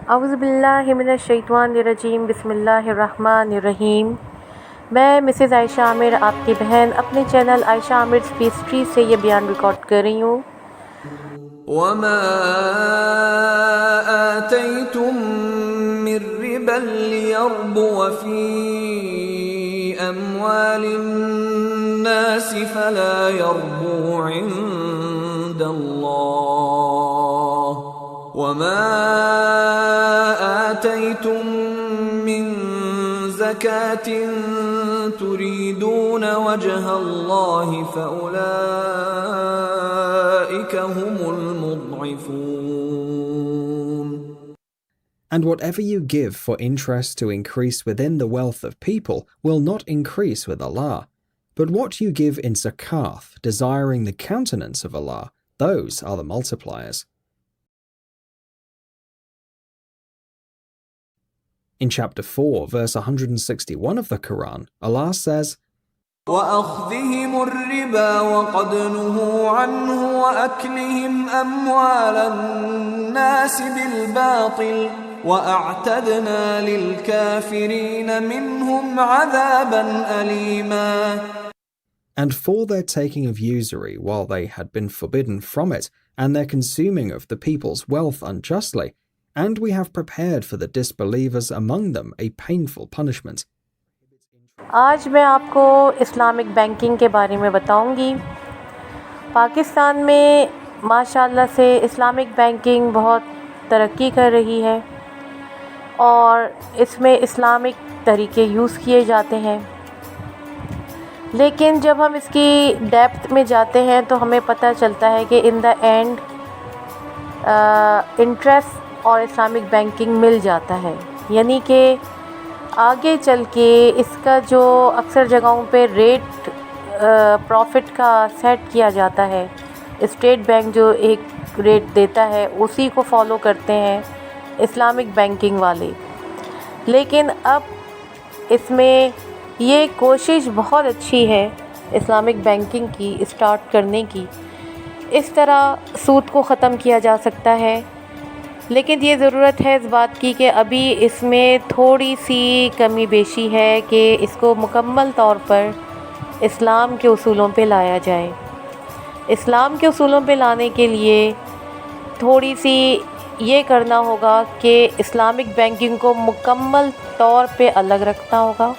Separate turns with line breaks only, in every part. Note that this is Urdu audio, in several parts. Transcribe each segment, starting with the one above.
اعوذ باللہ من الشیطان الرجیم، بسم اللہ الرحمن الرحیم۔ میں مسز عائشہ عامر، آپ کی بہن، اپنے چینل عائشہ عامر ہسٹری سے یہ بیان ریکارڈ کر رہی ہوں۔
وَمَا آتَيْتُم مِّن رِّبًا لِّيَرْبُوَ فِي أَمْوَالِ النَّاسِ فَلَا يَرْبُو عِندَ اللَّهِ وَمَا آتَيْتُم مِّن زَكَاةٍ تُرِيدُونَ وَجْهَ اللَّهِ فَأُولَٰئِكَ هُمُ الْمُضْعِفُونَ.
And whatever you give for interest to increase within the wealth of people will not increase with Allah. But what you give in zakat, desiring the countenance of Allah, those are the multipliers. In chapter 4, verse 161 of the Quran, Allah says,
وَأَخْذِهِمُ الرِّبَا وَقَدْ نُهُوا عَنْهُ وَأَكْلِهِمْ أَمْوَالَ النَّاسِ بِالْبَاطِلِ وَأَعْتَدْنَا لِلْكَافِرِينَ مِنْهُمْ عَذَابًا أَلِيمًا.
And for their taking of usury while they had been forbidden from it, and their consuming of the people's wealth unjustly, and we have prepared for the disbelievers among them a painful punishment.
آج میں آپ کو اسلامک بینکنگ کے بارے میں بتاؤں گی۔ پاکستان میں ماشاءاللہ سے اسلامک بینکنگ بہت ترقی کر رہی ہے اور اس میں اسلامک طریقے یوز کیے جاتے ہیں، لیکن جب ہم اس کی ڈیپتھ میں جاتے ہیں تو ہمیں پتہ چلتا ہے کہ ان دا اینڈ انٹرسٹ اور اسلامک بینکنگ مل جاتا ہے، یعنی کہ آگے چل کے اس کا جو اکثر جگہوں پہ ریٹ پروفٹ کا سیٹ کیا جاتا ہے، اسٹیٹ بینک جو ایک ریٹ دیتا ہے اسی کو فالو کرتے ہیں اسلامک بینکنگ والے۔ لیکن اب اس میں یہ کوشش بہت اچھی ہے اسلامک بینکنگ کی اسٹارٹ کرنے کی، اس طرح سود کو ختم کیا جا سکتا ہے، لیکن یہ ضرورت ہے اس بات کی کہ ابھی اس میں تھوڑی سی کمی بیشی ہے کہ اس کو مکمل طور پر اسلام کے اصولوں پہ لایا جائے۔ اسلام کے اصولوں پہ لانے کے لیے تھوڑی سی یہ کرنا ہوگا کہ اسلامک بینکنگ کو مکمل طور پہ الگ رکھنا ہوگا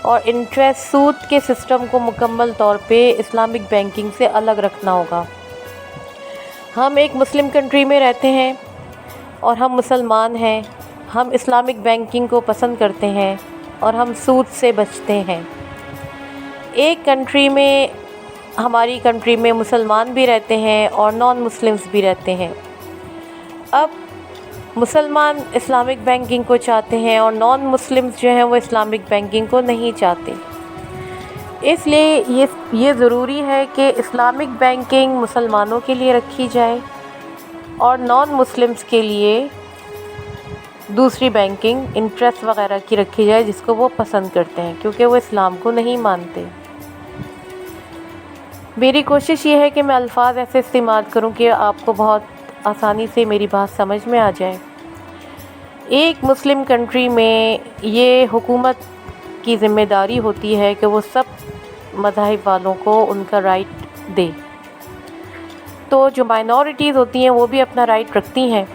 اور انٹرسٹ سود کے سسٹم کو مکمل طور پہ اسلامک بینکنگ سے الگ رکھنا ہوگا۔ ہم ایک مسلم کنٹری میں رہتے ہیں اور ہم مسلمان ہیں، ہم اسلامک بینکنگ کو پسند کرتے ہیں اور ہم سود سے بچتے ہیں۔ ایک کنٹری میں، ہماری کنٹری میں مسلمان بھی رہتے ہیں اور نان مسلمز بھی رہتے ہیں۔ اب مسلمان اسلامک بینکنگ کو چاہتے ہیں اور نان مسلمز جو ہیں وہ اسلامک بینکنگ کو نہیں چاہتے، اس لیے یہ ضروری ہے کہ اسلامک بینکنگ مسلمانوں کے لیے رکھی جائے اور نان مسلمز کے لیے دوسری بینکنگ انٹرسٹ وغیرہ کی رکھی جائے جس کو وہ پسند کرتے ہیں، کیونکہ وہ اسلام کو نہیں مانتے۔ میری کوشش یہ ہے کہ میں الفاظ ایسے استعمال کروں کہ آپ کو بہت آسانی سے میری بات سمجھ میں آ جائے۔ ایک مسلم کنٹری میں یہ حکومت کی ذمہ داری ہوتی ہے کہ وہ سب مذاہب والوں کو ان کا رائٹ دے، تو جو مائنورٹیز ہوتی ہیں وہ بھی اپنا رائٹ رکھتی ہیں،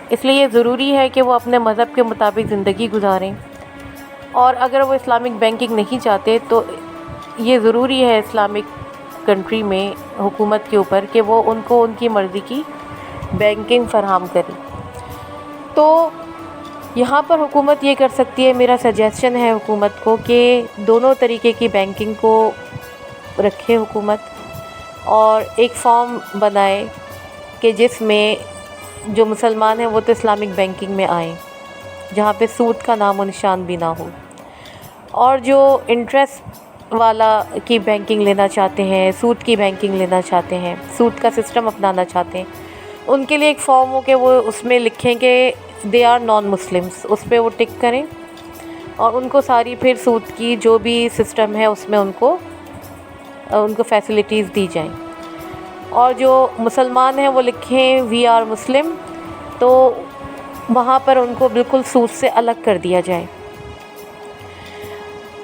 اس لیے یہ ضروری ہے کہ وہ اپنے مذہب کے مطابق زندگی گزاریں، اور اگر وہ اسلامک بینکنگ نہیں چاہتے تو یہ ضروری ہے اسلامک کنٹری میں حکومت کے اوپر کہ وہ ان کو ان کی مرضی کی بینکنگ فراہم کرے۔ تو یہاں پر حکومت یہ کر سکتی ہے، میرا سجیشن ہے حکومت کو کہ دونوں طریقے کی بینکنگ کو رکھے حکومت، اور ایک فارم بنائے کہ جس میں جو مسلمان ہیں وہ تو اسلامک بینکنگ میں آئیں جہاں پہ سود کا نام و نشان بھی نہ ہو، اور جو انٹرسٹ والا کی بینکنگ لینا چاہتے ہیں، سود کی بینکنگ لینا چاہتے ہیں، سود کا سسٹم اپنانا چاہتے ہیں، ان کے لیے ایک فارم ہو کہ وہ اس میں لکھیں کہ دے آر نان مسلمس، اس پہ وہ ٹک کریں اور ان کو ساری پھر سود کی جو بھی سسٹم ہے اس میں ان کو فیسلٹیز دی جائیں، اور جو مسلمان ہیں وہ لکھیں وی آر مسلم، تو وہاں پر ان کو بالکل سود سے الگ کر دیا جائے۔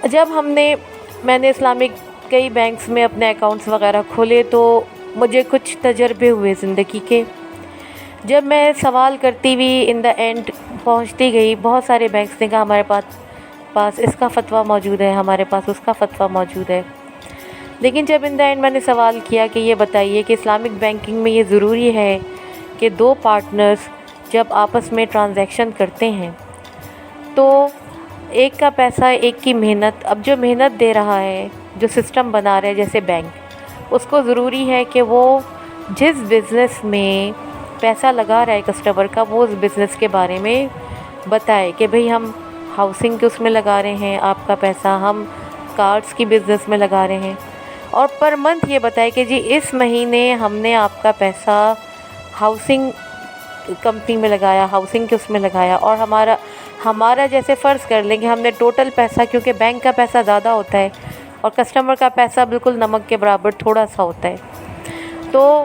جب میں نے اسلامک کئی بینکس میں اپنے اکاؤنٹس وغیرہ کھولے تو مجھے کچھ تجربے ہوئے زندگی کے۔ جب میں سوال کرتی ہوئی ان دا اینڈ پہنچتی گئی، بہت سارے بینکس نے کہا ہمارے پاس اس کا فتویٰ موجود ہے، ہمارے پاس اس کا فتویٰ موجود ہے۔ لیکن جب ان دا اینڈ میں نے سوال کیا کہ یہ بتائیے کہ اسلامک بینکنگ میں یہ ضروری ہے کہ دو پارٹنرز جب آپس میں ٹرانزیکشن کرتے ہیں تو ایک کا پیسہ ایک کی محنت، اب جو محنت دے رہا ہے، جو سسٹم بنا رہا ہے جیسے بینک، اس کو ضروری ہے کہ وہ جس بزنس میں پیسہ لگا رہا ہے کسٹمر کا، وہ اس بزنس کے بارے میں بتائے کہ بھئی ہم ہاؤسنگ کے اس میں لگا رہے ہیں آپ کا پیسہ، ہم کارز کی بزنس میں لگا رہے ہیں، اور پر منتھ یہ بتائے کہ جی اس مہینے ہم نے آپ کا پیسہ ہاؤسنگ کمپنی میں لگایا، ہاؤسنگ کے اس میں لگایا، اور ہمارا جیسے فرض کر لیں کہ ہم نے ٹوٹل پیسہ، کیونکہ بینک کا پیسہ زیادہ ہوتا ہے اور کسٹمر کا پیسہ بالکل نمک کے برابر تھوڑا سا ہوتا ہے، تو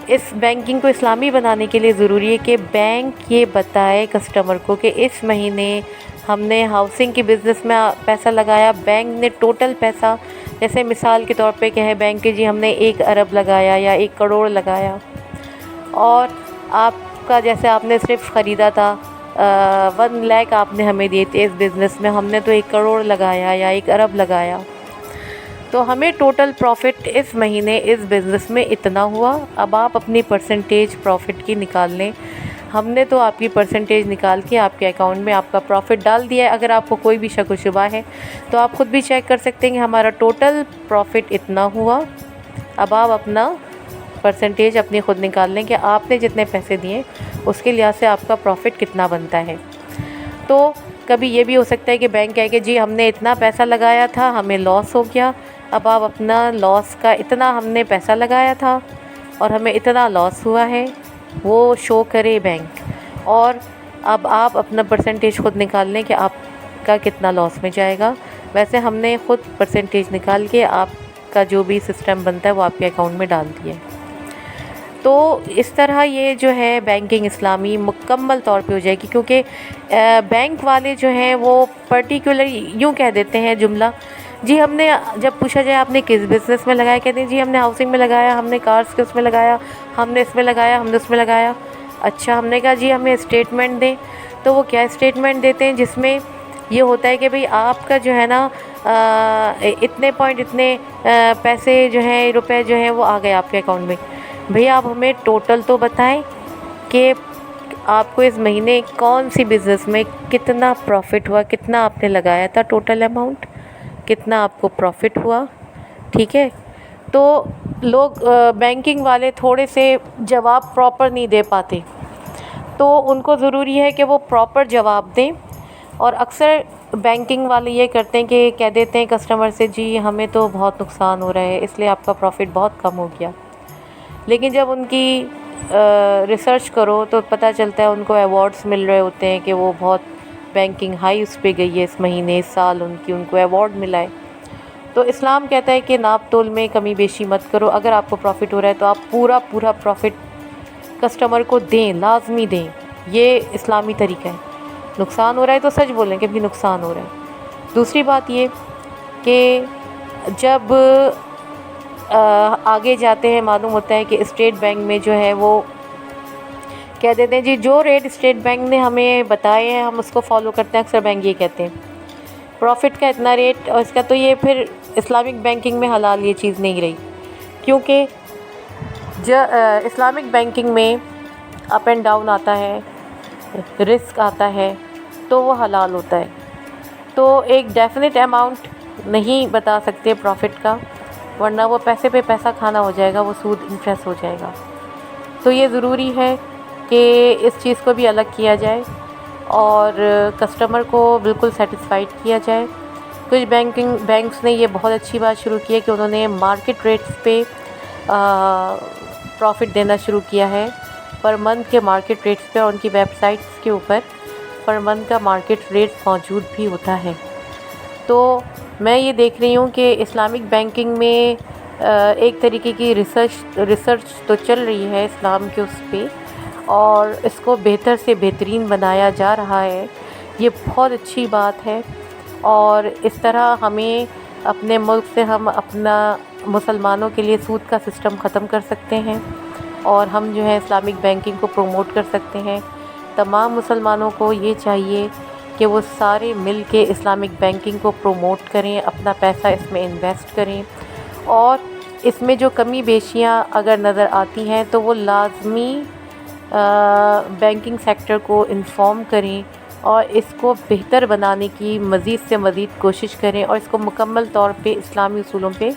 اس بینکنگ کو اسلامی بنانے کے لیے ضروری ہے کہ بینک یہ بتائے کسٹمر کو کہ اس مہینے ہم نے ہاؤسنگ کی بزنس میں پیسہ لگایا، بینک نے ٹوٹل پیسہ، جیسے مثال کے طور پہ کہے بینک کہ جی ہم نے 1 ارب لگایا یا 1 کروڑ لگایا، اور آپ کا جیسے آپ نے صرف خریدا تھا 1 لاکھ آپ نے ہمیں دیے تھے اس بزنس میں، ہم نے تو 1 کروڑ لگایا یا 1 ارب لگایا، تو ہمیں ٹوٹل پروفٹ اس مہینے اس بزنس میں اتنا ہوا۔ اب آپ اپنی پرسنٹیج پروفٹ کی نکال لیں، ہم نے تو آپ کی پرسنٹیج نکال کے آپ کے اکاؤنٹ میں آپ کا پروفٹ ڈال دیا ہے۔ اگر آپ کو کوئی بھی شک و شبہ ہے تو آپ خود بھی چیک کر سکتے ہیں کہ ہمارا ٹوٹل پروفٹ اتنا ہوا۔ اب آپ اپنا پرسنٹیج اپنی خود نکال لیں کہ آپ نے جتنے پیسے دیے اس کے لحاظ سے آپ کا پروفٹ کتنا بنتا ہے۔ تو کبھی یہ بھی ہو سکتا ہے کہ بینک کہے کہ جی ہم نے اتنا پیسہ لگایا تھا، ہمیں لاس ہو گیا، اب آپ اپنا لاس کا اتنا ہم نے پیسہ لگایا تھا اور ہمیں اتنا لاس ہوا ہے وہ شو کرے بینک، اور اب آپ اپنا پرسنٹیج خود نکال لیں کہ آپ کا کتنا لاس میں جائے گا۔ ویسے ہم نے خود پرسنٹیج نکال کے آپ کا جو بھی سسٹم بنتا ہے وہ آپ کے اکاؤنٹ میں ڈال دیا ہے۔ تو اس طرح یہ جو ہے بینکنگ اسلامی مکمل طور پہ ہو جائے گی، کیونکہ بینک والے جو ہیں وہ پرٹیکولر یوں کہہ دیتے ہیں جملہ، جی ہم نے، جب پوچھا جائے آپ نے کس بزنس میں لگایا، کہتے ہیں جی ہم نے ہاؤسنگ میں لگایا، ہم نے کارز کے اس میں لگایا، ہم نے اس میں لگایا، ہم نے اس میں لگایا۔ اچھا، ہم نے کہا جی ہمیں اسٹیٹمنٹ دیں، تو وہ کیا اسٹیٹمنٹ دیتے ہیں جس میں یہ ہوتا ہے کہ بھئی آپ کا جو ہے نا اتنے پوائنٹ اتنے پیسے جو ہیں، روپے جو ہیں وہ آ گئے آپ کے اکاؤنٹ میں۔ بھئی آپ ہمیں ٹوٹل تو بتائیں کہ آپ کو اس مہینے کون سی بزنس میں کتنا پروفٹ ہوا، کتنا آپ نے لگایا تھا، ٹوٹل اماؤنٹ کتنا آپ کو پروفٹ ہوا، ٹھیک ہے۔ تو لوگ بینکنگ والے تھوڑے سے جواب پراپر نہیں دے پاتے، تو ان کو ضروری ہے کہ وہ پراپر جواب دیں، اور اکثر بینکنگ والے یہ کرتے ہیں کہ کہہ دیتے ہیں کسٹمر سے جی ہمیں تو بہت نقصان ہو رہا ہے اس لیے آپ کا پروفٹ بہت کم ہو گیا، لیکن جب ان کی ریسرچ کرو تو پتہ چلتا ہے ان کو ایوارڈز مل رہے ہوتے ہیں کہ وہ بہت بینکنگ ہائی اس پہ گئی ہے اس مہینے، اس سال ان کو ایوارڈ ملا ہے۔ تو اسلام کہتا ہے کہ ناپ تول میں کمی بیشی مت کرو، اگر آپ کو پروفٹ ہو رہا ہے تو آپ پورا پروفٹ کسٹمر کو دیں، لازمی دیں، یہ اسلامی طریقہ ہے۔ نقصان ہو رہا ہے تو سچ بولیں کہ بھی نقصان ہو رہا ہے۔ دوسری بات یہ کہ جب آگے جاتے ہیں معلوم ہوتا ہے کہ اسٹیٹ بینک میں جو ہے وہ کہہ دیتے ہیں جی جو ریٹ اسٹیٹ بینک نے ہمیں بتائے ہیں ہم اس کو فالو کرتے ہیں، اکثر بینک یہ کہتے ہیں پروفٹ کا اتنا ریٹ، اور اس کا تو یہ پھر اسلامک بینکنگ میں حلال یہ چیز نہیں رہی، کیونکہ اسلامک بینکنگ میں اپ اینڈ ڈاؤن آتا ہے، رسک آتا ہے، تو وہ حلال ہوتا ہے۔ تو ایک ڈیفینٹ اماؤنٹ نہیں بتا سکتے پروفٹ کا، ورنہ وہ پیسے پہ پیسہ کھانا ہو جائے گا، وہ سود انٹرسٹ ہو جائے گا۔ تو یہ ضروری ہے کہ اس چیز کو بھی الگ کیا جائے اور کسٹمر کو بالکل سیٹسفائیڈ کیا جائے۔ کچھ بینکس نے یہ بہت اچھی بات شروع کی ہے کہ انہوں نے مارکیٹ ریٹس پہ پروفٹ دینا شروع کیا ہے، پر منتھ کے مارکیٹ ریٹس پہ، اور ان کی ویب سائٹس کے اوپر پر منتھ کا مارکیٹ ریٹ موجود بھی ہوتا ہے۔ تو میں یہ دیکھ رہی ہوں کہ اسلامک بینکنگ میں ایک طریقے کی ریسرچ تو چل رہی ہے اسلام کے اس پہ، اور اس کو بہتر سے بہترین بنایا جا رہا ہے، یہ بہت اچھی بات ہے۔ اور اس طرح ہمیں اپنے ملک سے ہم اپنا مسلمانوں کے لیے سود کا سسٹم ختم کر سکتے ہیں، اور ہم جو ہے اسلامک بینکنگ کو پروموٹ کر سکتے ہیں۔ تمام مسلمانوں کو یہ چاہیے کہ وہ سارے مل کے اسلامک بینکنگ کو پروموٹ کریں، اپنا پیسہ اس میں انویسٹ کریں، اور اس میں جو کمی بیشیاں اگر نظر آتی ہیں تو وہ لازمی بینکنگ سیکٹر کو انفارم کریں، اور اس کو بہتر بنانے کی مزید سے مزید کوشش کریں، اور اس کو مکمل طور پہ اسلامی اصولوں پہ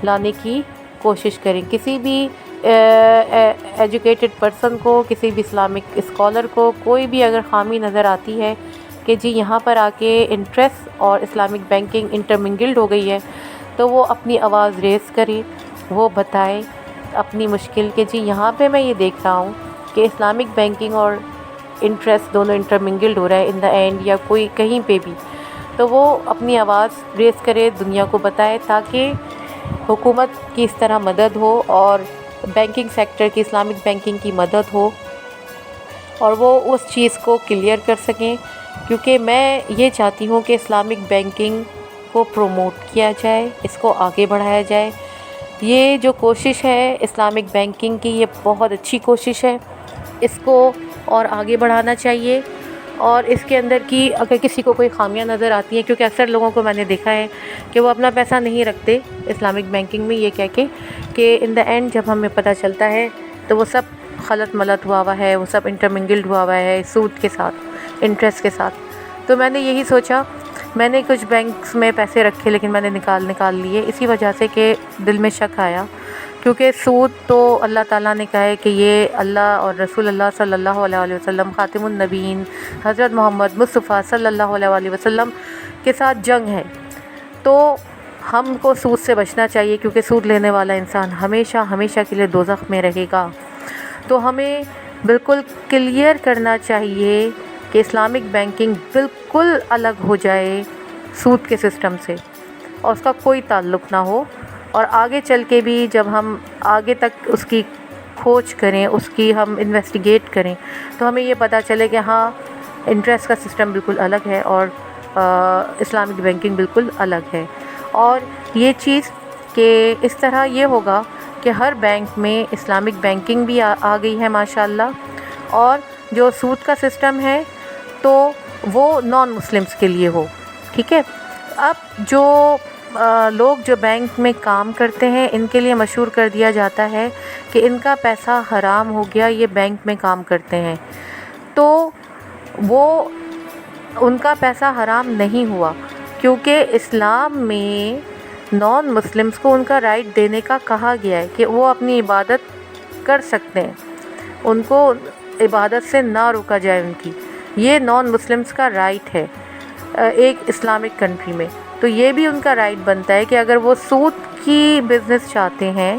لانے کی کوشش کریں۔ کسی بھی ایجوکیٹڈ پرسن کو، کسی بھی اسلامک اسکالر کو کوئی بھی اگر خامی نظر آتی ہے کہ جی یہاں پر آ کے انٹرسٹ اور اسلامک بینکنگ انٹرمنگلڈ ہو گئی ہے، تو وہ اپنی آواز ریز کرے، وہ بتائے اپنی مشکل کہ جی یہاں پہ میں یہ دیکھ رہا ہوں کہ اسلامک بینکنگ اور انٹرسٹ دونوں انٹرمنگلڈ ہو رہا ہے ان دا اینڈ، یا کوئی کہیں پہ بھی، تو وہ اپنی آواز ریز کرے، دنیا کو بتائے، تاکہ حکومت کی اس طرح مدد ہو اور بینکنگ سیکٹر کی، اسلامک بینکنگ کی مدد ہو، اور وہ اس چیز کو کلیئر کر سکیں۔ کیونکہ میں یہ چاہتی ہوں کہ اسلامک بینکنگ کو پروموٹ کیا جائے، اس کو آگے بڑھایا جائے۔ یہ جو کوشش ہے اسلامک بینکنگ کی، یہ بہت اچھی کوشش ہے، اس کو اور آگے بڑھانا چاہیے۔ اور اس کے اندر کی اگر کسی کو کوئی خامیاں نظر آتی ہیں، کیونکہ اکثر لوگوں کو میں نے دیکھا ہے کہ وہ اپنا پیسہ نہیں رکھتے اسلامک بینکنگ میں، یہ کہہ کے کہ ان دا اینڈ جب ہمیں پتہ چلتا ہے تو وہ سب خلط ملط ہوا ہے، وہ سب انٹرمنگلڈ ہوا ہے سود کے ساتھ، انٹرسٹ کے ساتھ۔ تو میں نے یہی سوچا، میں نے کچھ بینکس میں پیسے رکھے لیکن میں نے نکال لیے، اسی وجہ سے کہ دل میں شک آیا، کیونکہ سود تو اللہ تعالیٰ نے کہا ہے کہ یہ اللہ اور رسول اللہ صلی اللہ علیہ وسلم، خاتم النبیین حضرت محمد مصطفیٰ صلی اللہ علیہ وسلم کے ساتھ جنگ ہے۔ تو ہم کو سود سے بچنا چاہیے، کیونکہ سود لینے والا انسان ہمیشہ کے لیے دوزخ میں رہے گا۔ تو ہمیں بالکل کلیئر کرنا چاہیے کہ اسلامک بینکنگ بالکل الگ ہو جائے سود کے سسٹم سے، اور اس کا کوئی تعلق نہ ہو، اور آگے چل کے بھی جب ہم آگے تک اس کی کھوج کریں، اس کی ہم انویسٹیگیٹ کریں، تو ہمیں یہ پتہ چلے کہ ہاں انٹرسٹ کا سسٹم بالکل الگ ہے اور اسلامک بینکنگ بالکل الگ ہے۔ اور یہ چیز کہ اس طرح یہ ہوگا کہ ہر بینک میں اسلامک بینکنگ بھی آ گئی ہے ماشاءاللہ، اور جو سود کا سسٹم ہے تو وہ نان مسلمس کے لیے ہو، ٹھیک ہے۔ اب جو لوگ جو بینک میں کام کرتے ہیں، ان کے لیے مشہور کر دیا جاتا ہے کہ ان کا پیسہ حرام ہو گیا، یہ بینک میں کام کرتے ہیں، تو وہ ان کا پیسہ حرام نہیں ہوا، کیونکہ اسلام میں نان مسلمس کو ان کا رائٹ دینے کا کہا گیا ہے کہ وہ اپنی عبادت کر سکتے ہیں، ان کو عبادت سے نہ روکا جائے ان کی، یہ نان مسلمس کا رائٹ ہے ایک اسلامک کنٹری میں۔ تو یہ بھی ان کا رائٹ بنتا ہے کہ اگر وہ سود کی بزنس چاہتے ہیں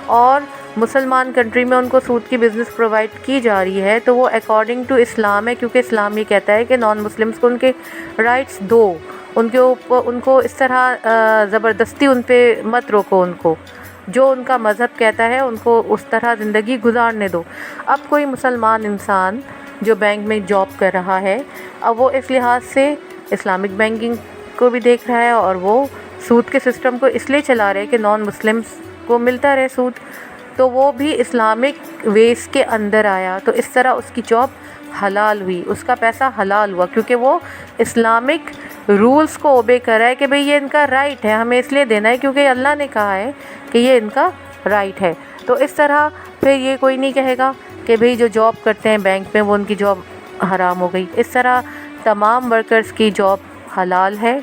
اور مسلمان کنٹری میں ان کو سود کی بزنس پرووائڈ کی جا رہی ہے، تو وہ اکارڈنگ ٹو اسلام ہے، کیونکہ اسلام یہ کہتا ہے کہ نان مسلمس کو ان کے رائٹس دو، ان کے اوپر ان کو اس طرح زبردستی ان پہ مت روکو، ان کو جو ان کا مذہب کہتا ہے ان کو اس طرح زندگی گزارنے دو۔ اب کوئی مسلمان انسان جو بینک میں جاب کر رہا ہے، اب وہ اس لحاظ سے اسلامک بینکنگ کو بھی دیکھ رہا ہے، اور وہ سود کے سسٹم کو اس لیے چلا رہے کہ نان مسلمس کو ملتا رہے سود، تو وہ بھی اسلامک ویز کے اندر آیا، تو اس طرح اس کی جاب حلال ہوئی، اس کا پیسہ حلال ہوا، کیونکہ وہ اسلامک رولز کو اوبے کر رہا ہے کہ بھئی یہ ان کا رائٹ ہے، ہمیں اس لیے دینا ہے کیونکہ اللہ نے کہا ہے کہ یہ ان کا رائٹ ہے۔ تو اس طرح پھر یہ کوئی نہیں کہے گا کہ بھئی جو جاب کرتے ہیں بینک میں وہ ان کی جاب حرام ہو گئی۔ اس طرح تمام ورکرز کی جاب حلال ہے،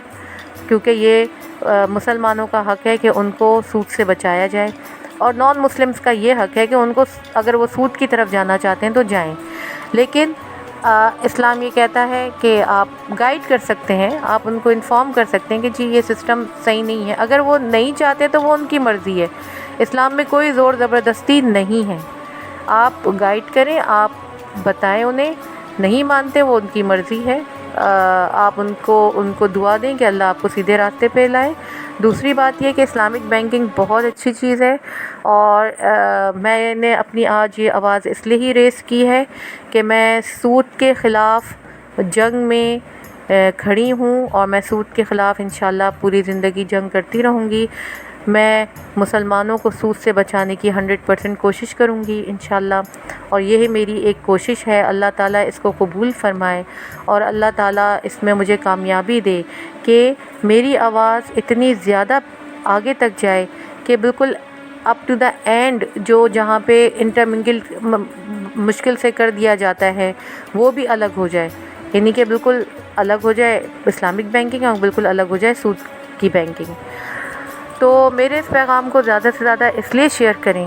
کیونکہ یہ مسلمانوں کا حق ہے کہ ان کو سود سے بچایا جائے، اور نان مسلمس کا یہ حق ہے کہ ان کو اگر وہ سود کی طرف جانا چاہتے ہیں تو جائیں، لیکن اسلام یہ کہتا ہے کہ آپ گائیڈ کر سکتے ہیں، آپ ان کو انفارم کر سکتے ہیں کہ جی یہ سسٹم صحیح نہیں ہے، اگر وہ نہیں چاہتے تو وہ ان کی مرضی ہے، اسلام میں کوئی زور زبردستی نہیں ہے، آپ گائیڈ کریں، آپ بتائیں انہیں، نہیں مانتے وہ ان کی مرضی ہے، آپ ان کو دعا دیں کہ اللہ آپ کو سیدھے راستے پہ لائے۔ دوسری بات یہ کہ اسلامک بینکنگ بہت اچھی چیز ہے، اور میں نے اپنی آج یہ آواز اس لیے ہی ریز کی ہے کہ میں سود کے خلاف جنگ میں کھڑی ہوں، اور میں سود کے خلاف انشاءاللہ پوری زندگی جنگ کرتی رہوں گی۔ میں مسلمانوں کو سود سے بچانے کی 100% کوشش کروں گی انشاءاللہ، اور یہی میری ایک کوشش ہے۔ اللہ تعالیٰ اس کو قبول فرمائے، اور اللہ تعالیٰ اس میں مجھے کامیابی دے کہ میری آواز اتنی زیادہ آگے تک جائے کہ بالکل اپ ٹو دا اینڈ، جو جہاں پہ انٹرمنگل مشکل سے کر دیا جاتا ہے وہ بھی الگ ہو جائے، یعنی کہ بالکل الگ ہو جائے اسلامک بینکنگ، اور بالکل الگ ہو جائے سود کی بینکنگ۔ تو میرے اس پیغام کو زیادہ سے زیادہ اس لیے شیئر کریں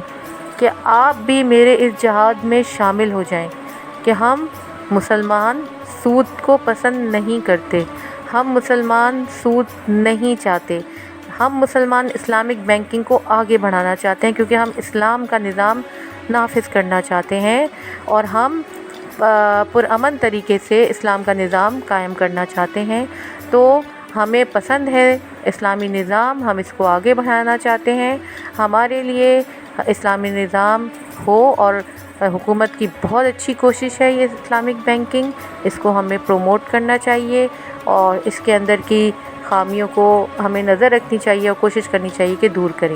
کہ آپ بھی میرے اس جہاد میں شامل ہو جائیں کہ ہم مسلمان سود کو پسند نہیں کرتے، ہم مسلمان سود نہیں چاہتے، ہم مسلمان اسلامک بینکنگ کو آگے بڑھانا چاہتے ہیں، کیونکہ ہم اسلام کا نظام نافذ کرنا چاہتے ہیں، اور ہم پرامن طریقے سے اسلام کا نظام قائم کرنا چاہتے ہیں۔ تو ہمیں پسند ہے اسلامی نظام، ہم اس کو آگے بڑھانا چاہتے ہیں۔ ہمارے لیے اسلامی نظام ہو، اور حکومت کی بہت اچھی کوشش ہے یہ اسلامک بینکنگ، اس کو ہمیں پروموٹ کرنا چاہیے، اور اس کے اندر کی خامیوں کو ہمیں نظر رکھنی چاہیے اور کوشش کرنی چاہیے کہ دور کریں۔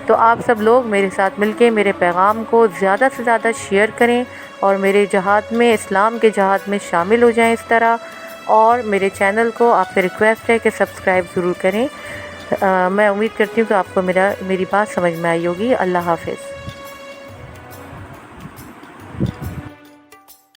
تو آپ سب لوگ میرے ساتھ مل کے میرے پیغام کو زیادہ سے زیادہ شیئر کریں، اور میرے جہاد میں، اسلام کے جہاد میں شامل ہو جائیں اس طرح، اور میرے چینل کو آپ سے ریکویسٹ ہے کہ سبسکرائب ضرور کریں۔ میں امید کرتی ہوں کہ آپ کو میری بات سمجھ میں آئی ہوگی۔ اللہ حافظ۔